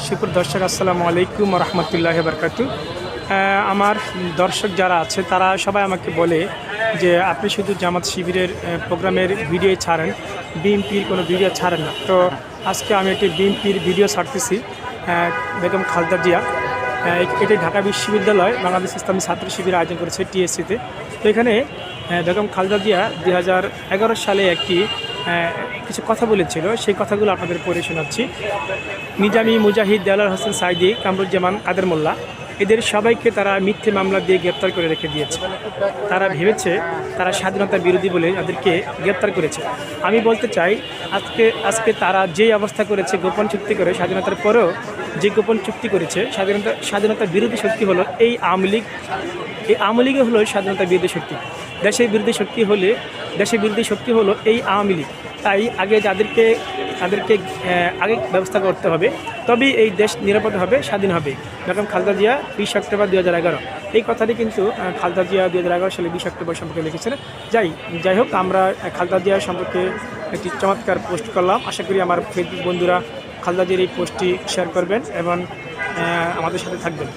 সুপ্রিয় দর্শক, আসসালামু আলাইকুম রহমতুল্লাহি বারকাতু। আমার দর্শক যারা আছে তারা সবাই আমাকে বলে যে আপনি শুধু জামাত শিবিরের প্রোগ্রামের ভিডিও ছাড়েন, বিএনপির কোনো ভিডিও ছাড়েন না। তো আজকে আমি একটি বিএনপির ভিডিও ছাড়তেছি, বেগম খালেদা জিয়া। এটি ঢাকা বিশ্ববিদ্যালয় বাংলাদেশ ইসলামী ছাত্র শিবির আয়োজন করেছে টিএসসিতে। তো এখানে বেগম খালেদা জিয়া 2011 সালে একটি কিছু কথা বলেছিল, সেই কথাগুলো আপনাদের পড়ে শোনাচ্ছি। নিজামী, মুজাহিদ, দেলার হোসেন সাইদি, কামরুজ্জামান, কাদের মোল্লা, এদের সবাইকে তারা মিথ্যে মামলা দিয়ে গ্রেপ্তার করে রেখে দিয়েছে। তারা ভেবেছে তারা স্বাধীনতা বিরোধী বলে তাদেরকে গ্রেপ্তার করেছে। আমি বলতে চাই, আজকে তারা যে অবস্থা করেছে, গোপন চুক্তি করে স্বাধীনতার পরেও যে গোপন চুক্তি করেছে, স্বাধীনতা বিরোধী শক্তি হলো এই আওয়ামী লীগ। এই আওয়ামী লীগে হলো স্বাধীনতা বিরোধী শক্তি, দেশের বিরোধী শক্তি হলো এই আওয়ামী লীগ। তাই আগে তাদেরকে আগে ব্যবস্থা করতে হবে, তবেই এই দেশ নিরাপদ হবে, স্বাধীন হবে। বেগম খালেদা জিয়া 20 অক্টোবর 2011, এই কথাটি কিন্তু খালেদা জিয়া 2011 সালে 20 অক্টোবর সম্পর্কে লিখেছেন। যাই হোক, আমরা খালেদা জিয়া সম্পর্কে একটি চমৎকার পোস্ট করলাম। আশা করি আমার ফেসবুক বন্ধুরা খালেদা জিয়ার এই পোস্টটি শেয়ার করবেন এবং আমাদের সাথে থাকবেন।